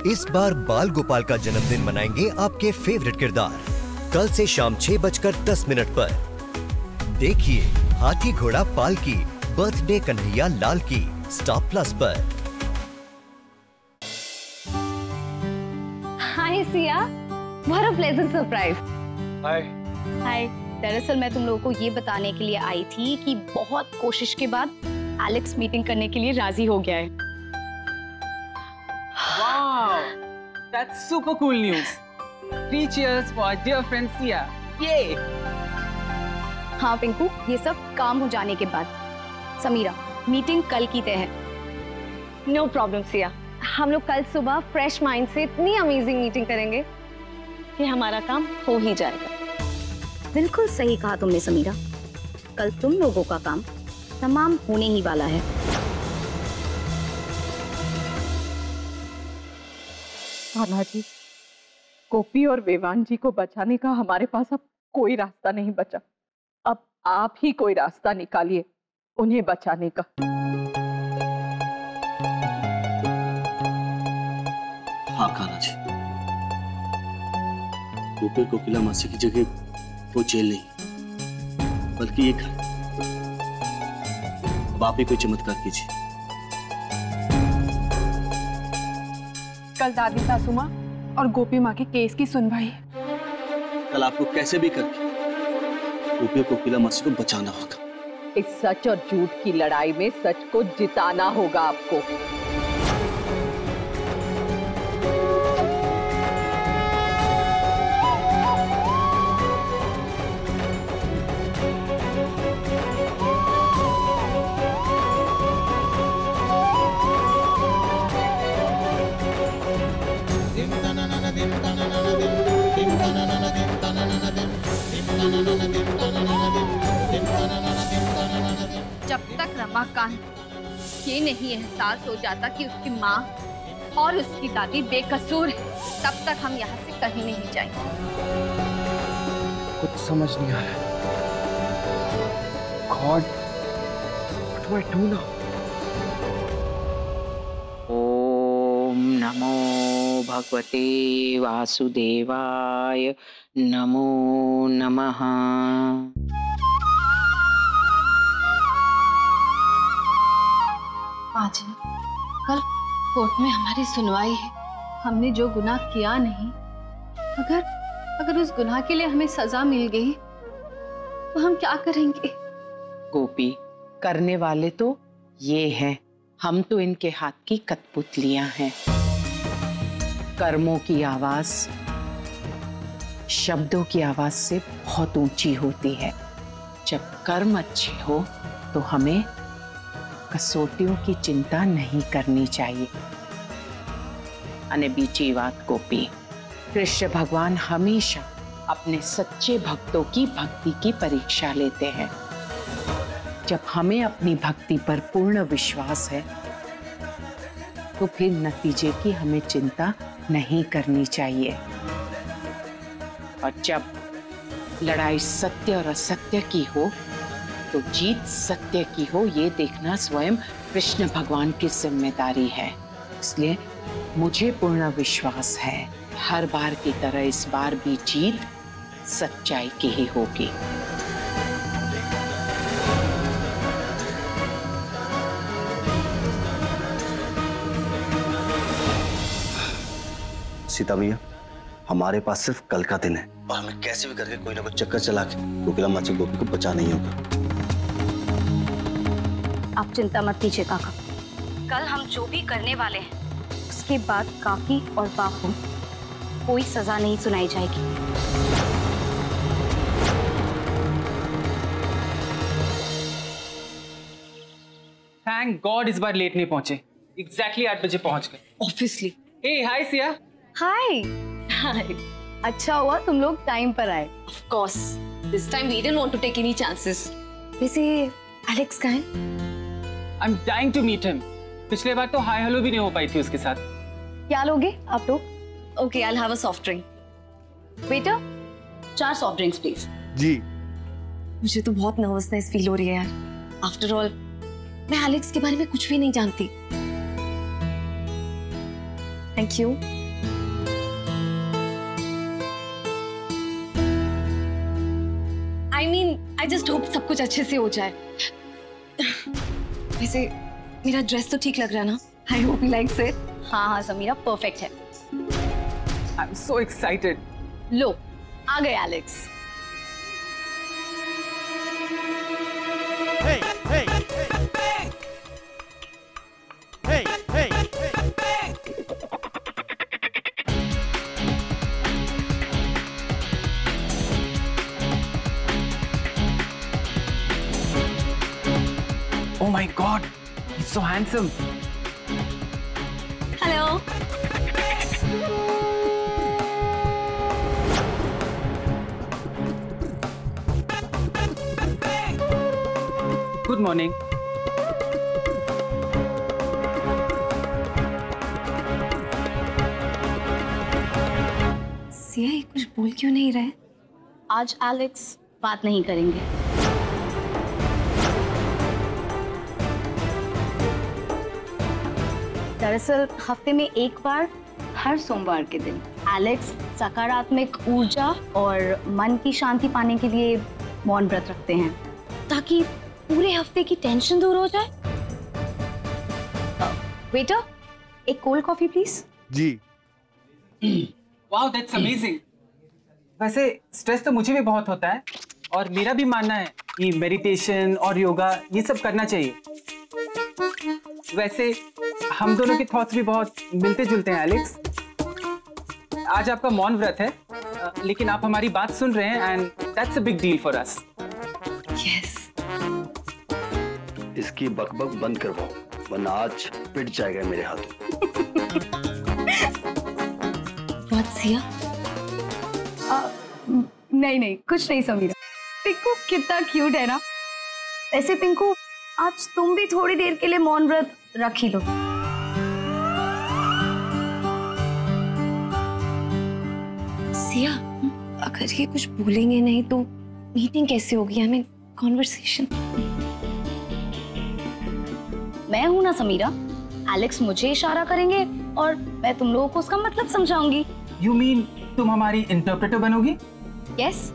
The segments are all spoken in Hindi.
इस बार बाल गोपाल का जन्मदिन मनाएंगे आपके फेवरेट किरदार। कल से शाम 6:10 पर देखिए हाथी घोड़ा पाल की बर्थडे कन्हैया लाल की स्टार प्लस पर। Hi Siya, what a pleasant surprise. Hi. Hi, दरअसल मैं तुम लोगों को ये बताने के लिए आई थी कि बहुत कोशिश के बाद एलेक्स मीटिंग करने के लिए राजी हो गया है। Wow, that's super cool news. 3 cheers for our dear friend Sia. Yay! हाँ पिंकू, ये सब काम हो जाने के बाद। समीरा, मीटिंग कल की तय है। नो प्रॉब्लम सिया, हम लोग कल सुबह फ्रेश माइंड से इतनी अमेजिंग मीटिंग करेंगे कि हमारा काम हो ही जाएगा। बिल्कुल सही कहा तुमने समीरा, कल तुम लोगों का काम तमाम होने ही वाला है। कान्हा जी, गोपी और वेवान जी को बचाने का हमारे पास अब कोई रास्ता नहीं बचा। अब आप ही कोई रास्ता निकालिए उन्हें बचाने का। हाँ कान्हा जी, गोपी और कोकिला मासी की जगह वो जेल नहीं बल्कि ये घर। अब आप ही कोई चमत्कार कीजिए। कल दादी सासू माँ और गोपी माँ के केस की सुनवाई। कल आपको कैसे भी करके गोपी और कोकिला मासी को बचाना होगा। इस सच और झूठ की लड़ाई में सच को जिताना होगा आपको। जब तक रमाकांत ये नहीं एहसास हो जाता कि उसकी माँ और उसकी दादी बेकसूर है, तब तक हम यहाँ से कहीं नहीं जाएंगे। कुछ समझ नहीं आ रहा। God, what do I do now? ओम नमो भगवते वासुदेवाय नमो नमः। आज कल कोर्ट में हमारी सुनवाई है। हमने जो गुनाह किया नहीं, अगर उस गुनाह के लिए हमें सजा मिल गई तो हम क्या करेंगे? गोपी, करने वाले तो ये हैं, हम तो इनके हाथ की कठपुतलियां हैं। कर्मों की आवाज शब्दों की आवाज से बहुत ऊंची होती है। जब कर्म अच्छे हो तो हमें कसौटियों की चिंता नहीं करनी चाहिए। अने बीची बात गोपी, कृष्ण भगवान हमेशा अपने सच्चे भक्तों की भक्ति की परीक्षा लेते हैं। जब हमें अपनी भक्ति पर पूर्ण विश्वास है तो फिर नतीजे की हमें चिंता नहीं करनी चाहिए। और जब लड़ाई सत्य और असत्य की हो तो जीत सत्य की हो, ये देखना स्वयं कृष्ण भगवान की जिम्मेदारी है। इसलिए मुझे पूर्ण विश्वास है हर बार की तरह इस बार भी जीत सच्चाई की ही होगी। सीता भैया, हमारे पास सिर्फ कल का दिन है और हमें कैसे भी करके कोई ना कोई चक्कर चला के कोकिला मासी गोपी को बचाना ही होगा। आप चिंता मत कीजिए काका, कल हम जो भी करने वाले हैं उसके बाद काकी और बापू कोई सजा नहीं सुनाई जाएगी। थैंक गॉड इस बार लेट नहीं पहुंचे। एग्जैक्टली 8 बजे पहुंच गए। ऑब्वियसली। हे हाय सिया। हाय। हाय। अच्छा हुआ तुम लोग टाइम पर आए। Of course. This time we didn't want to take any chances. वैसे एलेक्स कहाँ है? I'm dying to meet him. पिछले बार तो हाय हेलो भी नहीं हो पाई थी उसके साथ। क्या लोगे आप लोग? Okay, I'll have a soft drink. Waiter, 4 soft drinks, please. जी। मुझे तो बहुत नर्वसनेस फील हो रही है यार। After all, मैं एलेक्स के बारे में कुछ भी नहीं जानती। Thank you. I just hope सब कुछ अच्छे से हो जाए। वैसे मेरा ड्रेस तो ठीक लग रहा है ना? I hope he likes it. हाँ हाँ समीरा, परफेक्ट है। I'm so excited. लो, आ गए Alex. Hey, hey, hey, hey, hey, hey. Oh my God, he's so handsome. Hello. Good morning. Siya ये कुछ बोल क्यों नहीं रहे? आज एलेक्स बात नहीं करेंगे। दरअसल हफ्ते में एक बार, हर सोमवार के दिन एलेक्स सकारात्मक ऊर्जा और मन की शांति पाने के लिए मौन व्रत रखते हैं, ताकि पूरे हफ्ते की टेंशन दूर हो जाए। वेटर, एक कोल्ड कॉफी प्लीज। जी। Wow, that's amazing. वैसे स्ट्रेस तो मुझे भी बहुत होता है और मेरा भी मानना है कि मेडिटेशन और योगा ये सब करना चाहिए। वैसे हम दोनों के थॉट्स भी बहुत मिलते जुलते हैं एलेक्स। आज आपका मौन व्रत है, लेकिन आप हमारी बात सुन रहे हैं and that's a big deal for us. Yes. इसकी बकबक बंद करवाओ, वरना आज पिट जाएगा मेरे हाथों। What, सिया? नहीं नहीं, कुछ नहीं समीरा। पिंकू कितना क्यूट है ना। ऐसे पिंकू, आज तुम भी थोड़ी देर के लिए मौन व्रत रख ही लो। सिया, अगर ये कुछ बोलेंगे नहीं तो मीटिंग कैसे होगी? हमें कॉन्वर्सेशन। मैं हूं ना समीरा, एलेक्स मुझे इशारा करेंगे और मैं तुम लोगों को उसका मतलब समझाऊंगी। You mean तुम हमारी इंटरप्रेटर बनोगी? यस।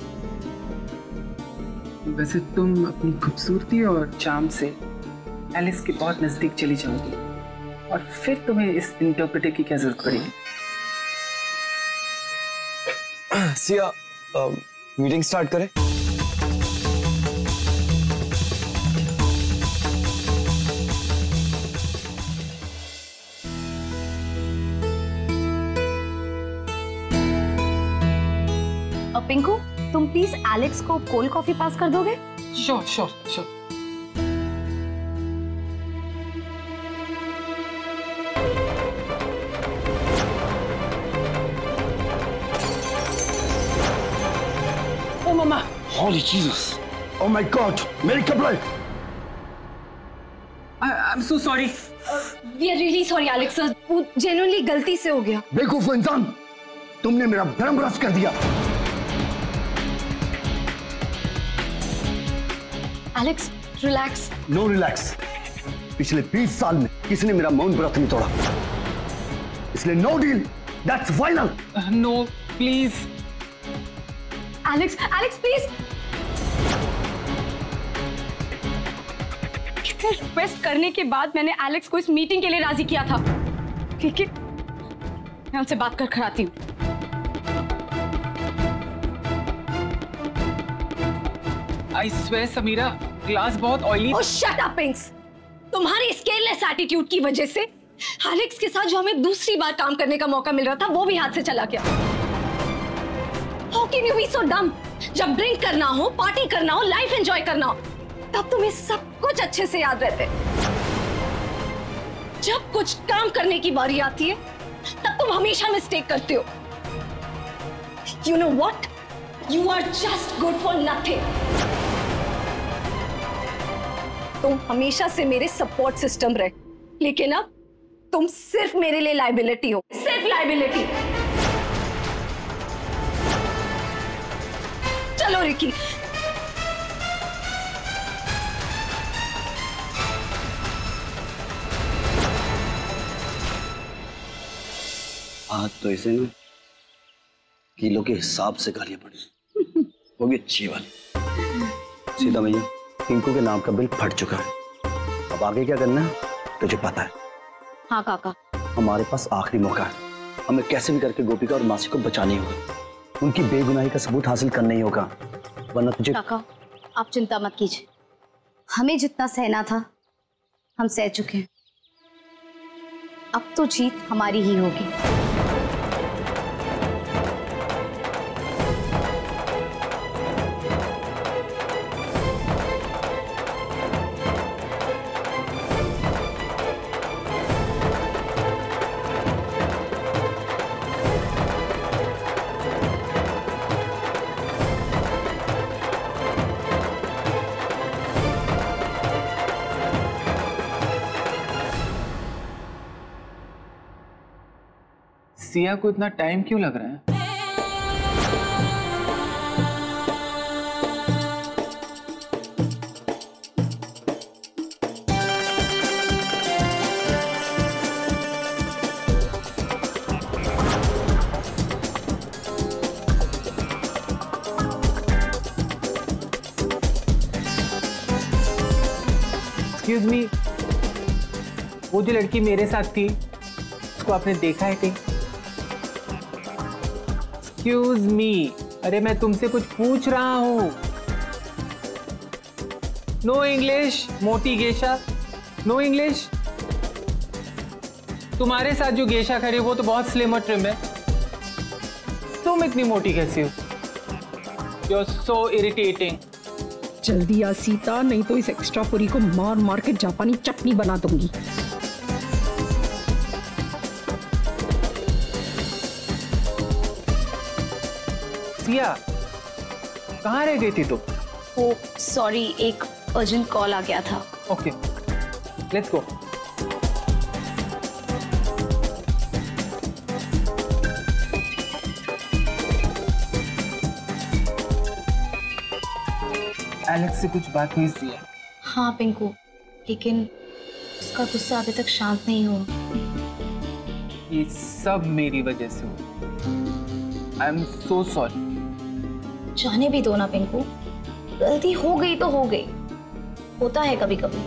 वैसे तुम अपनी खूबसूरती और चार्म से एलिस के बहुत नजदीक चली जाओगी और फिर तुम्हें इस इंटरप्रेटर की क्या जरूरत पड़ेगी? सिया, मीटिंग स्टार्ट करें? पिंकू, तुम प्लीज एलेक्स को कोल्ड कॉफी पास कर दोगे? Sure sure sure. Oh mamma! Holy Jesus! Oh my God! मेरे कपड़े! I'm so sorry. We are really sorry, Alex sir. वो genuinely गलती से हो गया। बेवकूफ इंसान! तुमने मेरा धर्म भ्रष्ट कर दिया। Alex, relax. No relax. पिछले 20 साल में किसने मेरा मौन व्रत नहीं तोड़ा, इसलिए no deal. That's final. No, please. Alex, Alex please. कितने रिक्वेस्ट करने के बाद मैंने एलेक्स को इस मीटिंग के लिए राजी किया था। ठीक है, मैं उनसे बात कर कर आती हूँ। I swear, समीरा, ग्लास बहुत oily. Oh, shut up, Pinks. तुम्हारी इस केयरलेस एटीट्यूड की वजह से एलेक्स के साथ जो हमें दूसरी बार काम करने का मौका मिल रहा था वो भी हाथ से चला गया। How can you be so dumb? जब ड्रिंक करना हो, पार्टी करना हो, लाइफ एंजॉय करना हो, तब तुम्हें सब कुछ अच्छे से याद रहते। जब कुछ काम करने की बारी आती है तब तुम हमेशा मिस्टेक करते हो। You know what? You are just good for nothing. तुम हमेशा से मेरे सपोर्ट सिस्टम रहे, लेकिन अब तुम सिर्फ मेरे लिए लायबिलिटी हो, सिर्फ लायबिलिटी। चलो रिकी। आज तो इसे ना किलो के हिसाब से गालियां पड़ी, वो भी अच्छी वाली। सीता मैया, पिंकू के नाम का बिल फट चुका है। अब आगे क्या करना है तुझे पता है? हाँ काका। हमारे पास आखिरी मौका है, हमें कैसे भी करके गोपिका और मासी को बचानी होगी, उनकी बेगुनाही का सबूत हासिल करना ही होगा, वरना तुझे। काका आप चिंता मत कीजिए, हमें जितना सहना था हम सह चुके हैं, अब तो जीत हमारी ही होगी। सिया को इतना टाइम क्यों लग रहा है? एक्सक्यूज मी, वो जो लड़की मेरे साथ थी उसको आपने देखा है कहीं? एक्सक्यूज मी, अरे मैं तुमसे कुछ पूछ रहा हूं। नो इंग्लिश मोटी गेशा, नो इंग्लिश। तुम्हारे साथ जो गेशा खड़ी वो तो बहुत स्लिम और ट्रिम है, तुम इतनी मोटी कैसी हो? You are so irritating. जल्दी आ सीता, नहीं तो इस एक्स्ट्रा पूरी को मार मार के जापानी चटनी बना दूंगी। सिया, कहाँ रह गई थी तुम? ओ सॉरी, एक अर्जेंट कॉल आ गया था। Okay, let's go. एलेक्स से कुछ बात हुई सिया? हाँ पिंकू, लेकिन उसका गुस्सा अभी तक शांत नहीं हुआ। ये सब मेरी वजह से हुआ। I am so sorry. जाने भी दो ना पिंकू, गलती हो गई तो हो गई, होता है कभी कभी।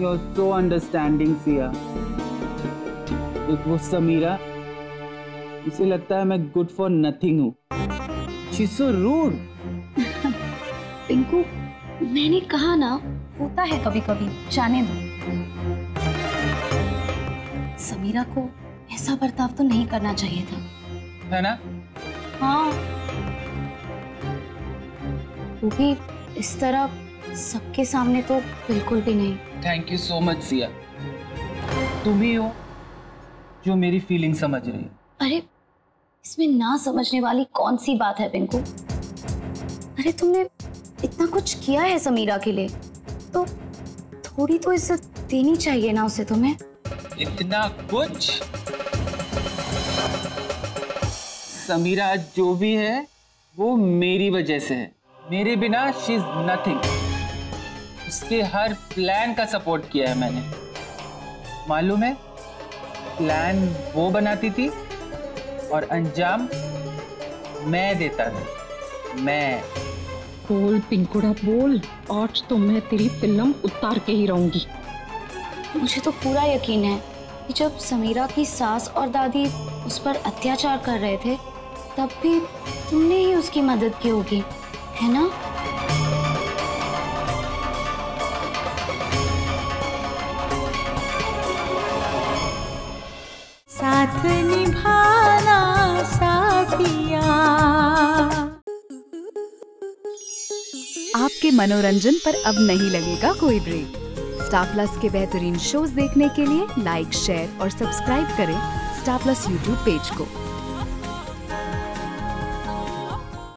You are so understanding Siya. एक वो समीरा, उसे लगता है मैं गुड फॉर नथिंग हूँ। She is so rude. Pinku मैंने कहा ना, होता है कभी कभी, जाने दो। समीरा को ऐसा बर्ताव तो नहीं करना चाहिए था, है ना? हाँ, वो भी इस तरह सबके सामने तो बिल्कुल भी नहीं। Thank you so much Siya, तुम ही हो जो मेरी फीलिंग समझ रही हो। अरे इसमें ना समझने वाली कौन सी बात है पिंकू? अरे तुमने इतना कुछ किया है समीरा के लिए, तो थोड़ी तो इज्जत देनी चाहिए ना उसे तुम्हें। इतना कुछ? समीरा जो भी है वो मेरी वजह से है, मेरे बिना शी इज नथिंग। उसके हर प्लान का सपोर्ट किया है मैंने, मालूम है? प्लान वो बनाती थी और अंजाम मैं देता था। मैं। बोल पिंकुड़ा बोल, आज तो मैं तेरी फिल्म उतार के ही रहूंगी। मुझे तो पूरा यकीन है कि जब समीरा की सास और दादी उस पर अत्याचार कर रहे थे, तब भी तुमने ही उसकी मदद की होगी, है ना? साथ निभाना साथिया। आपके मनोरंजन पर अब नहीं लगेगा कोई ब्रेक। स्टार प्लस के बेहतरीन शोज देखने के लिए लाइक, शेयर और सब्सक्राइब करें स्टार प्लस यूट्यूब पेज को।